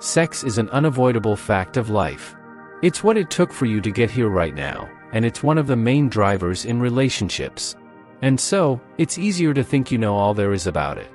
Sex is an unavoidable fact of life. It's what it took for you to get here right now, and it's one of the main drivers in relationships. And so, it's easier to think you know all there is about it.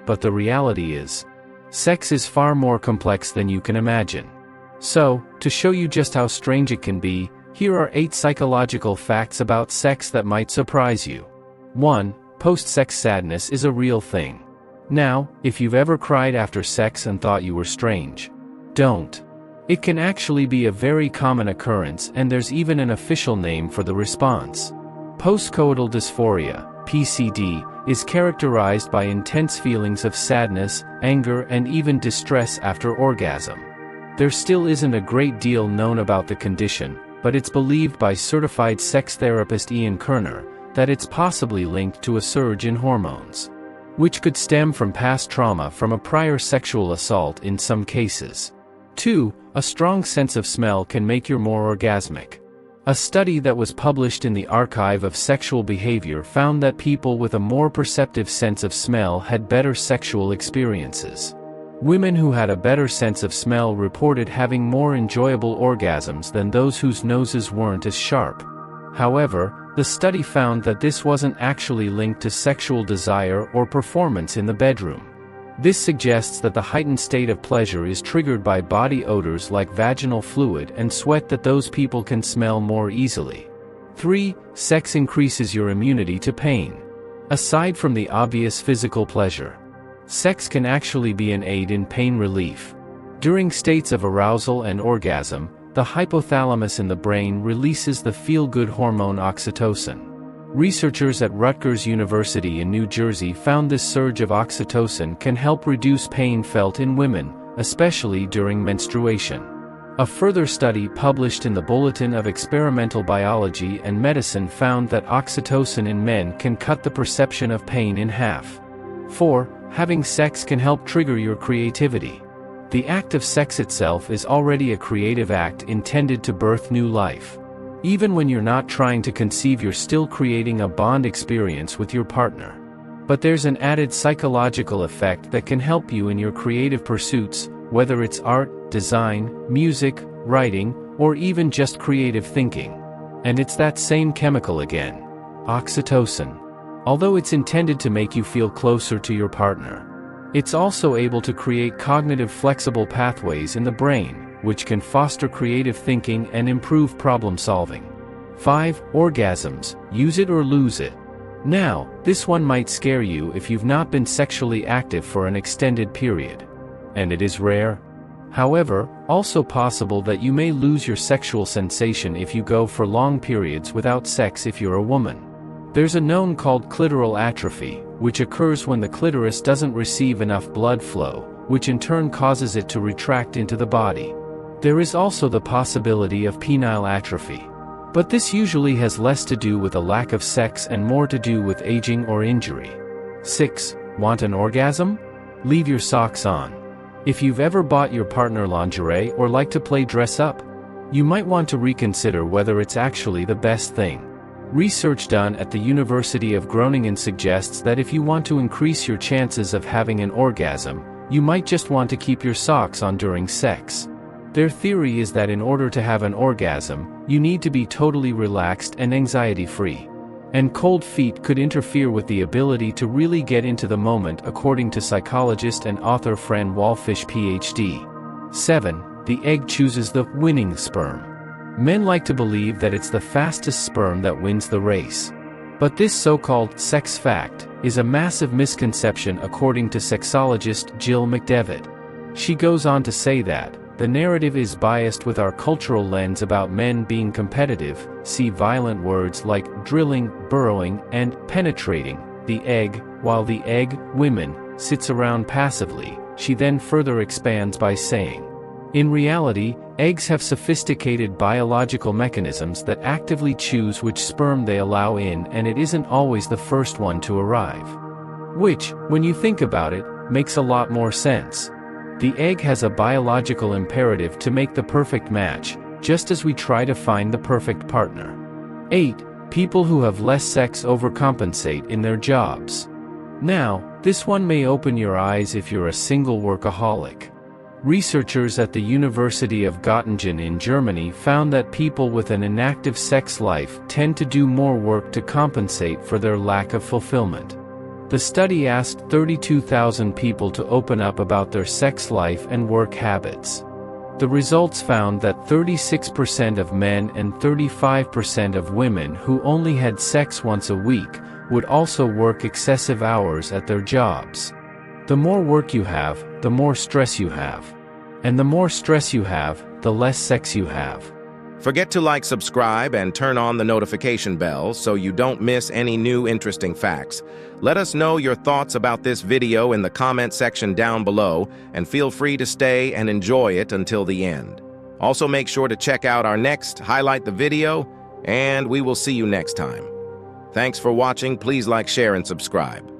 But the reality is, sex is far more complex than you can imagine. So, to show you just how strange it can be, here are 8 psychological facts about sex that might surprise you. 1. Post-sex sadness is a real thing. Now, if you've ever cried after sex and thought you were strange, don't. It can actually be a very common occurrence, and there's even an official name for the response. Postcoital dysphoria, PCD, is characterized by intense feelings of sadness, anger, and even distress after orgasm. There still isn't a great deal known about the condition, but it's believed by certified sex therapist Ian Kerner that it's possibly linked to a surge in hormones, which could stem from past trauma from a prior sexual assault in some cases. 2. A strong sense of smell can make you more orgasmic. A study that was published in the Archive of Sexual Behavior found that people with a more perceptive sense of smell had better sexual experiences. Women who had a better sense of smell reported having more enjoyable orgasms than those whose noses weren't as sharp. However, the study found that this wasn't actually linked to sexual desire or performance in the bedroom. This suggests that the heightened state of pleasure is triggered by body odors like vaginal fluid and sweat that those people can smell more easily. 3. Sex increases your immunity to pain. Aside from the obvious physical pleasure, sex can actually be an aid in pain relief. During states of arousal and orgasm, the hypothalamus in the brain releases the feel-good hormone oxytocin. Researchers at Rutgers University in New Jersey found this surge of oxytocin can help reduce pain felt in women, especially during menstruation. A further study published in the Bulletin of Experimental Biology and Medicine found that oxytocin in men can cut the perception of pain in half. 4. Having sex can help trigger your creativity. The act of sex itself is already a creative act intended to birth new life. Even when you're not trying to conceive, you're still creating a bond experience with your partner. But there's an added psychological effect that can help you in your creative pursuits, whether it's art, design, music, writing, or even just creative thinking. And it's that same chemical again, oxytocin. Although it's intended to make you feel closer to your partner, it's also able to create cognitive flexible pathways in the brain, which can foster creative thinking and improve problem solving. 5. Orgasms, use it or lose it. Now, this one might scare you if you've not been sexually active for an extended period. And it is rare. However, also possible that you may lose your sexual sensation if you go for long periods without sex if you're a woman. There's a known called clitoral atrophy, which occurs when the clitoris doesn't receive enough blood flow, which in turn causes it to retract into the body. There is also the possibility of penile atrophy. But this usually has less to do with a lack of sex and more to do with aging or injury. 6. Want an orgasm? Leave your socks on. If you've ever bought your partner lingerie or like to play dress up, you might want to reconsider whether it's actually the best thing. Research done at the University of Groningen suggests that if you want to increase your chances of having an orgasm, you might just want to keep your socks on during sex. Their theory is that in order to have an orgasm, you need to be totally relaxed and anxiety-free. And cold feet could interfere with the ability to really get into the moment, according to psychologist and author Fran Walfish, Ph.D. 7. The egg chooses the winning sperm. Men like to believe that it's the fastest sperm that wins the race. But this so-called sex fact is a massive misconception, according to sexologist Jill McDevitt. She goes on to say that the narrative is biased with our cultural lens about men being competitive. See violent words like drilling, burrowing, and penetrating the egg, while the egg, women, sits around passively. She then further expands by saying, in reality, eggs have sophisticated biological mechanisms that actively choose which sperm they allow in, and it isn't always the first one to arrive. Which, when you think about it, makes a lot more sense. The egg has a biological imperative to make the perfect match, just as we try to find the perfect partner. 8. People who have less sex overcompensate in their jobs. Now, this one may open your eyes if you're a single workaholic. Researchers at the University of Göttingen in Germany found that people with an inactive sex life tend to do more work to compensate for their lack of fulfillment. The study asked 32,000 people to open up about their sex life and work habits. The results found that 36% of men and 35% of women who only had sex once a week would also work excessive hours at their jobs. The more work you have, the more stress you have. And the more stress you have, the less sex you have. Forget to like, subscribe, and turn on the notification bell so you don't miss any new interesting facts. Let us know your thoughts about this video in the comment section down below, and feel free to stay and enjoy it until the end. Also, make sure to check out our next Highlight the Video, and we will see you next time. Thanks for watching. Please like, share, and subscribe.